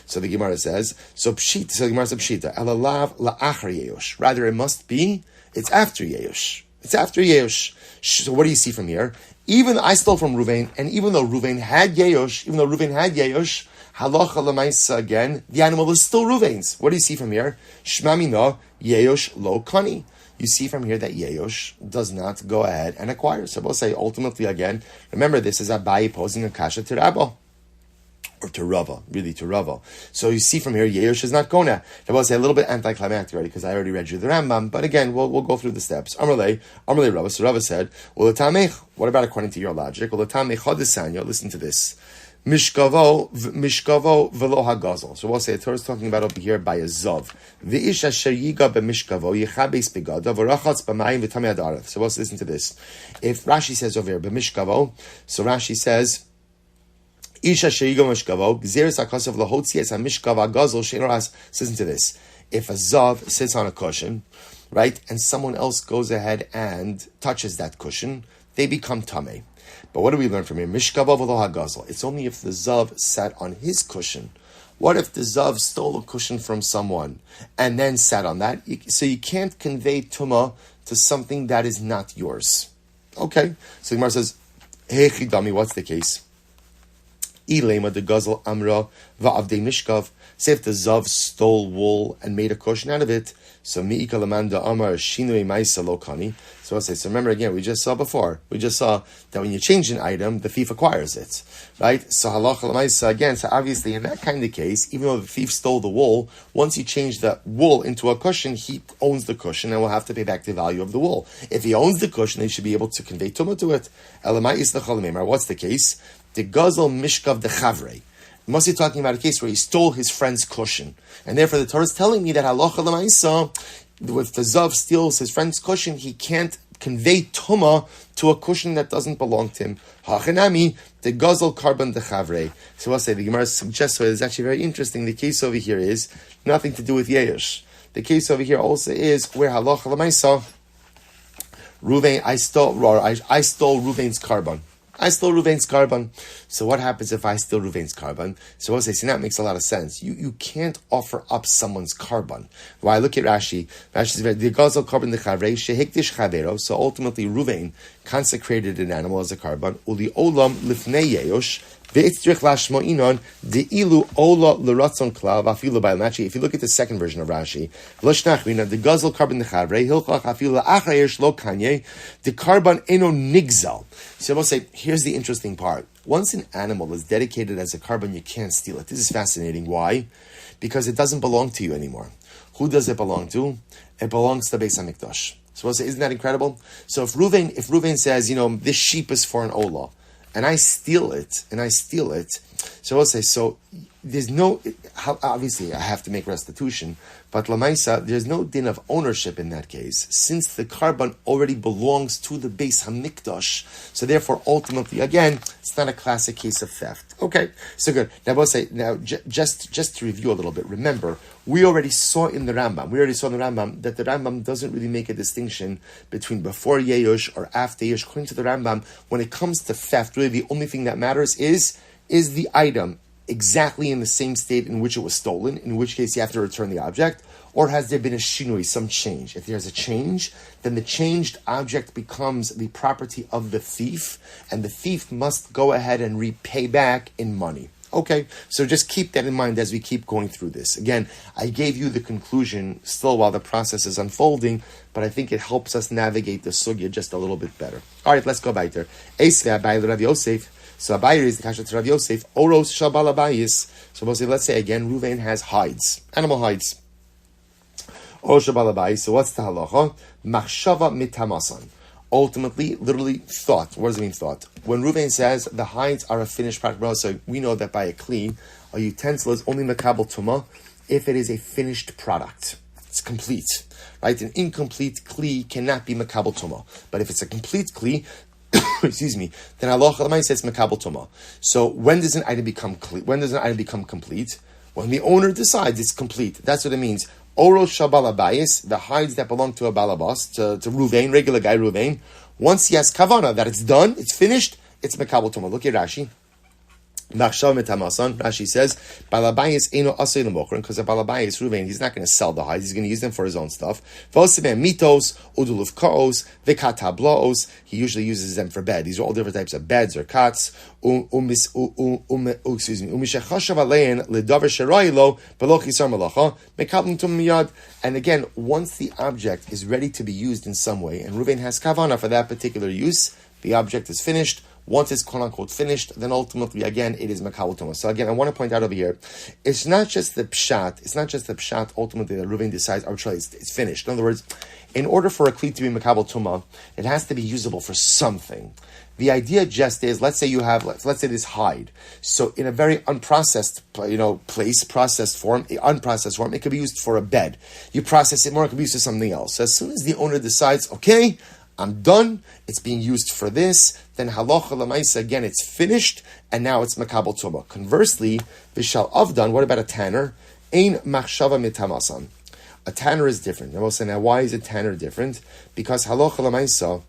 So the Gemara says, so the Gemara says, Pshita, elalav la'achar yeyosh. Rather, it must be, it's after yeyosh. It's after yeyosh. So what do you see from here? Even I stole from Ruvain, and even though Ruvain had yeyosh, halacha l'maisa again, the animal is still Ruvain's. What do you see from here? Shmamina yeyosh lo kani. You see from here that yeyosh does not go ahead and acquire. So we'll say ultimately again, remember this is Abai posing a kasha to Rabba. Or to Rava, really to Rava. So you see from here, Yeyosh is not Kona. I will say a little bit anticlimactic already because I already read you the Rambam, but again, we'll go through the steps. Amarle Rava. So Rava said, well, what about according to your logic? Well, listen to this. Mishkavo velo hagazal. So we'll say the Torah is talking about over here by a zav. V'ish asher yiga b'mishkavo yichabes begada v'rachatz b'mayim v'tamei adaret. So we'll listen to this. If Rashi says over here b'mishkavo, so Rashi says, Isha Sheigo Mishkavo, Gzeres Akasav Lahotzi as a Mishkava Gazal Shenoras. Listen to this. If a Zav sits on a cushion, right, and someone else goes ahead and touches that cushion, they become Tameh. But what do we learn from here? Mishkava V'lo HaGazal. It's only if the Zav sat on his cushion. What if the Zav stole a cushion from someone and then sat on that? So you can't convey Tumah to something that is not yours. Okay. So the Gemara says, Hey Chidami, what's the case? Ilema the Gazal Amra Va'avdei Mishkav. Say if the Zav stole wool and made a cushion out of it, so Mi'ika Lamanda Amar Shinui Maisa Lokani. So I'll say, so remember again, we just saw that when you change an item, the thief acquires it. Right? So halacha l'maisa again, so obviously in that kind of case, even though the thief stole the wool, once you change the wool into a cushion, he owns the cushion and will have to pay back the value of the wool. If he owns the cushion, he should be able to convey tumah to it. What's the case? The Gazal Mishkav de Chavre. Must be talking about a case where he stole his friend's cushion. And therefore the Torah is telling me that halacha l'maisa, if the Zav steals his friend's cushion, he can't convey tumah to a cushion that doesn't belong to him. Hachanami, the Gazal Karban de Chavre. So I'll say, the Gemara suggests, so it's actually very interesting. The case over here is nothing to do with Yerush. The case over here also is where halacha l'maisa, Ruvain, I stole Ruvain's carbon. I stole Ruvain's carbon. So what happens if I steal Ruvain's carbon? So I'll say, see, that makes a lot of sense. You can't offer up someone's carbon. Why? Look at Rashi. Rashi says, the Gazal carbon de Chavre, shehikdish chavero. So ultimately, Ruvain consecrated an animal as a carbon. Uli olam lifnei yeyosh, Actually, if you look at the second version of Rashi, the guzzle carbon the carbon eno nigzal. So we'll say, here's the interesting part. Once an animal is dedicated as a carbon, you can't steal it. This is fascinating. Why? Because it doesn't belong to you anymore. Who does it belong to? It belongs to Beis HaMikdash. So we'll say, isn't that incredible? So if Reuven says, this sheep is for an olah, and I steal it, so we'll say, so there's no, obviously I have to make restitution, but Lamaisa, there's no din of ownership in that case, since the carbon already belongs to the Beis HaMikdash. So therefore, ultimately, again, it's not a classic case of theft. Okay, so good. Now we'll say, just to review a little bit, remember, we already saw in the Rambam that the Rambam doesn't really make a distinction between before Yeush or after Yeush. According to the Rambam, when it comes to theft, really the only thing that matters is the item exactly in the same state in which it was stolen, in which case you have to return the object, or has there been a shinui, some change? If there's a change, then the changed object becomes the property of the thief, and the thief must go ahead and repay back in money. Okay, so just keep that in mind as we keep going through this. Again, I gave you the conclusion still while the process is unfolding, but I think it helps us navigate the sugya just a little bit better. All right, let's go back there. Esvei Abai Rav Yosef. So Abai is the kasha to Rav Yosef. Oros Shabal Abayis. So let's say again, Ruvain has hides, animal hides. Oros Shabal Abayis. So what's the halacha? Machshava mitamasan. Ultimately, literally thought. What does it mean, thought? When Ruvain says the hides are a finished product, so we know that by a kli, a utensil is only makabel tuma if it is a finished product. It's complete, right? An incomplete kli cannot be makabel tuma. But if it's a complete kli, excuse me, then Allah says makabel tuma. So when does an item become complete? When does an item become complete? When the owner decides it's complete. That's what it means. Oros Shabal Abayis, the hides that belong to a balabas, to Ruvain, regular guy Ruvain. Once he has kavana, that it's done, it's finished, it's mekabel tuma. Look at Rashi. Rashi says, Balabayis eno asay l'mokran, because a Balabayis, Ruvain, he's not going to sell the hides, he's going to use them for his own stuff. Mitos, uduluv kaos, vekatablaos, he usually uses them for bed. These are all different types of beds or cots. And again, once the object is ready to be used in some way, and Ruvain has kavana for that particular use, the object is finished. Once it's quote-unquote finished, then ultimately, again, it is makabel tuma. So again, I want to point out over here, it's not just the pshat, ultimately, that Ruvain decides, it's finished. In other words, in order for a kli to be makabel tuma, it has to be usable for something. The idea just is, let's say this hide. So in a very unprocessed, unprocessed form, it could be used for a bed. You process it more, it could be used for something else. So as soon as the owner decides, okay, I'm done, it's being used for this, then halacha l'maisa, again, it's finished, and now it's makabel tuma. Conversely, v'shal avdan, what about a tanner? Ein machshava mitamasan. A tanner is different. And we'll say, now why is a tanner different? Because halacha l'maisa,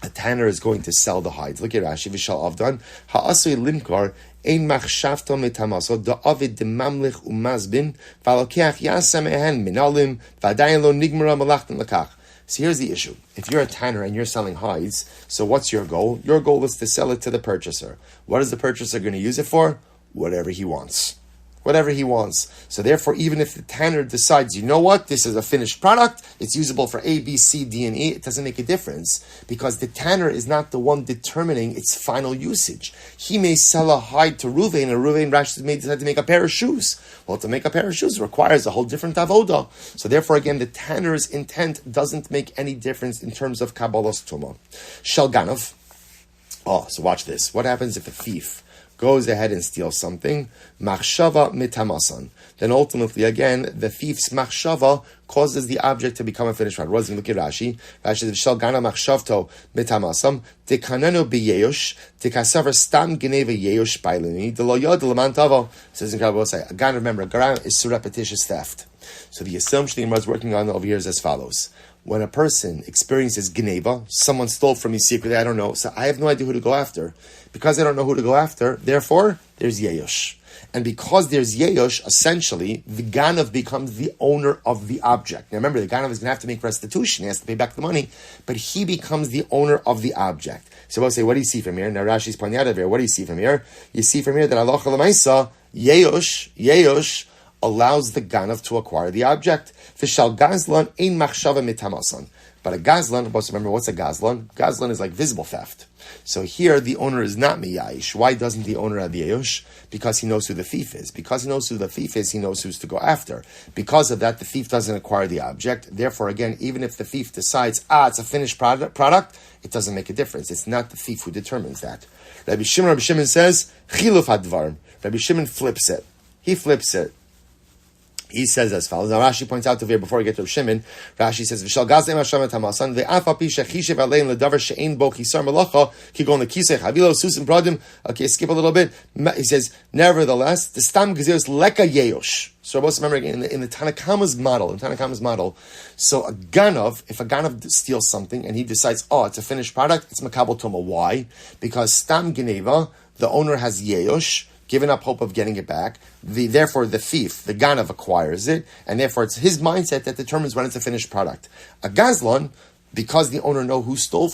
a tanner is going to sell the hides. Look at Rashi, v'shal avdan, ha'asui limkar, ein machshavto mitamaso, da'avid demamlich umazbin, v'alokeach yasam ehen minalim, v'adayin lo nigmara malachtin lakach. So here's the issue. If you're a tanner and you're selling hides, so what's your goal? Your goal is to sell it to the purchaser. What is the purchaser going to use it for? Whatever he wants. Whatever he wants. So therefore, even if the tanner decides, you know what, this is a finished product, it's usable for A, B, C, D, and E, it doesn't make a difference because the tanner is not the one determining its final usage. He may sell a hide to Ruvain, and Ruvain may decide to make a pair of shoes. Well, to make a pair of shoes requires a whole different avoda. So therefore, again, the tanner's intent doesn't make any difference in terms of Kabbalas Tuma. Shalganov. Oh, so watch this. What happens if a thief goes ahead and steals something? Machshava mitamasan. Then ultimately, again, the thief's machshava causes the object to become a finished product. What does it look at Rashi? Rashi says, Shalgana machshavto mitamasam, dekanano b'yeyosh, dekasavar stam geneva yeyosh bailini, delo yod lamantavo. Says in Kabbalah, again, remember, garam is surrepetitious theft. So the assumption the Gemara is working on over here is as follows. when a person experiences gneva, someone stole from me secretly, I don't know, so I have no idea who to go after. Because I don't know who to go after, therefore, there's yeyosh. And because there's yeyosh, essentially, the ganav becomes the owner of the object. Now remember, the ganav is going to have to make restitution, he has to pay back the money, but he becomes the owner of the object. So we'll say, what do you see from here? Now Rashi's pointing out of here, what do you see from here? You see from here that halacha l'maisa, yeyosh allows the ganav to acquire the object. V'shal gazlan ein machshava mitamasan. But a gazlan, remember what's a gazlan? Gazlan is like visible theft. So here the owner is not miyayish. Why doesn't the owner have yeyosh? Because he knows who the thief is. Because he knows who the thief is, he knows who's to go after. Because of that, the thief doesn't acquire the object. Therefore, again, even if the thief decides, it's a finished product, it doesn't make a difference. It's not the thief who determines that. Rabbi Shimon says, chiluf hadvarim. Rabbi Shimon flips it. He flips it. He says as follows. Now Rashi points out to here before we get to Shimon. Rashi says, "V'shal gazleim Hashem etamasan ve'af api shechishev alein ledavar she'ein bo chisar melacha kigon lekisei chavilo susim bradim." Okay, skip a little bit. He says, nevertheless, the stam gezeros leka yeyosh. So I remember again in the Tanakama's model. So if a ganav steals something and he decides, it's a finished product, it's makabel toma. Why? Because stam geneva, the owner has yeyosh, given up hope of getting it back. Therefore, the thief, the ganav, acquires it, and therefore it's his mindset that determines when it's a finished product. A gazlan, because the owner knows who stole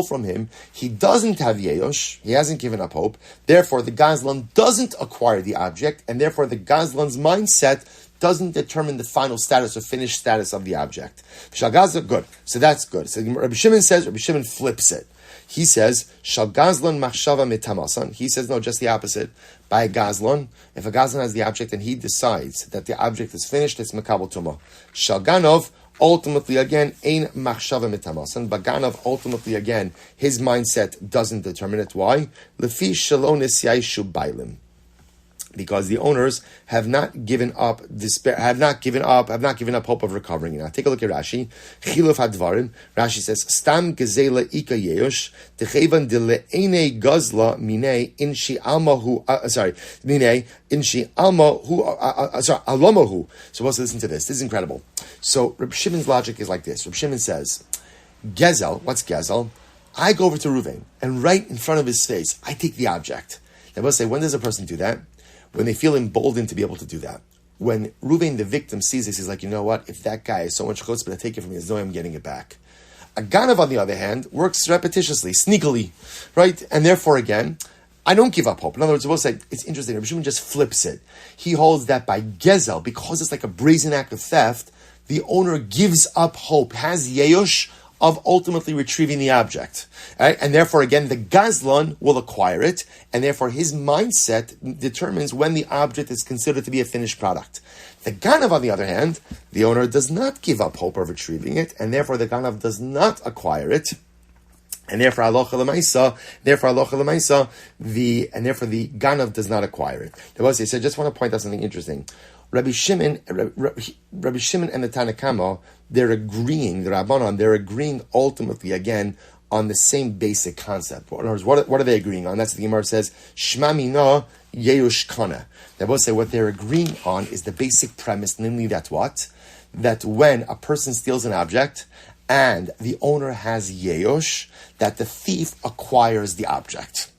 from him, he doesn't have yeyosh, he hasn't given up hope, therefore the gazlan doesn't acquire the object, and therefore the gazlan's mindset doesn't determine the final status or finished status of the object. Good. So that's good. So Rabbi Shimon flips it. He says, Shal Gazlan machshava mitamasan. He says, no, just the opposite. By a Gazlan, if a Gazlan has the object and he decides that the object is finished, it's makabel tuma. Shal Ganov, ultimately again, ein machshava mitamasan. But Ganov, ultimately again, his mindset doesn't determine it. Why? Lefi shalon nisyai bailim. Because the owners have not given up despair, have not given up hope of recovering. Now take a look at Rashi. Chiluf hadvarim. Rashi says, "Stam gezela ika yeyosh techevan deleene gazla mine inshi almahu." Mine inshi almahu. Alamahu. So let's listen to this. This is incredible. So Reb Shimon's logic is like this. Reb Shimon says, "Gezel, what's gezel? I go over to Ruvain and right in front of his face, I take the object." Now we'll say, when does a person do that? When they feel emboldened to be able to do that. When Ruvain, the victim, sees this, he's like, you know what? If that guy is so much chutzpah to take it from me, there's no way I'm getting it back. A ganav, on the other hand, works repetitiously, sneakily, right? And therefore, again, I don't give up hope. In other words, we'll say, it's interesting, Rabbi Shimon just flips it. He holds that by gezel, because it's like a brazen act of theft, the owner gives up hope, has yeyosh of ultimately retrieving the object. Right? And therefore, again, the gazlan will acquire it, and therefore his mindset determines when the object is considered to be a finished product. The ganav, on the other hand, the owner does not give up hope of retrieving it, and therefore the ganav does not acquire it, and therefore the ganav does not acquire it. So I just want to point out something interesting. Rabbi Shimon and the Tanakama, they're agreeing ultimately again on the same basic concept. In other words, what are they agreeing on? That's what the Gemara says, Shma mina yeush kana. They both say what they're agreeing on is the basic premise, namely that what? That when a person steals an object and the owner has yeush, that the thief acquires the object.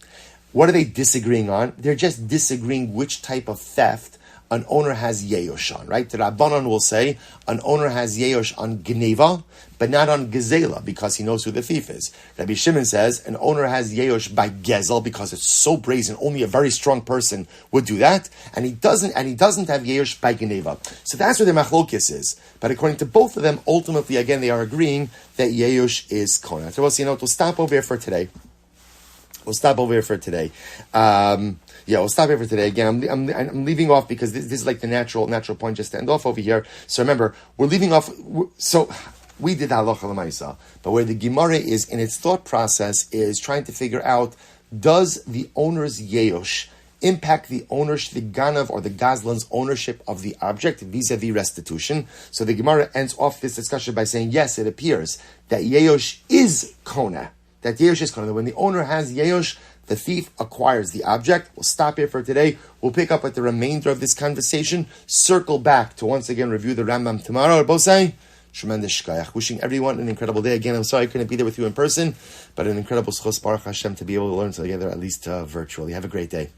What are they disagreeing on? They're just disagreeing which type of theft an owner has yeyosh on, right? The Rabbanon will say an owner has yeyosh on gneva, but not on gezela, because he knows who the thief is. Rabbi Shimon says an owner has yeyosh by gezel, because it's so brazen, only a very strong person would do that, and he doesn't have yeyosh by gneva. So that's where the machlokes is. But according to both of them, ultimately, again, they are agreeing that yeyosh is kona. So we'll stop over here for today. We'll stop over here for today. We'll stop here for today. Again, I'm leaving off because this is like the natural point just to end off over here. So remember, we're leaving off. So we did halacha l'maisa, but where the Gemara is in its thought process is trying to figure out, does the owner's yeyosh impact the ganav or the gazlan's ownership of the object vis-a-vis restitution? So the Gemara ends off this discussion by saying, yes, it appears that yeyosh is kona. That yeyosh is kona. When the owner has yeyosh, the thief acquires the object. We'll stop here for today. We'll pick up with the remainder of this conversation. Circle back to once again review the Rambam tomorrow. Both say Tremendous shkayach. Wishing everyone an incredible day. Again, I'm sorry I couldn't be there with you in person, but an incredible zchus, Baruch Hashem, to be able to learn together, at least virtually. Have a great day.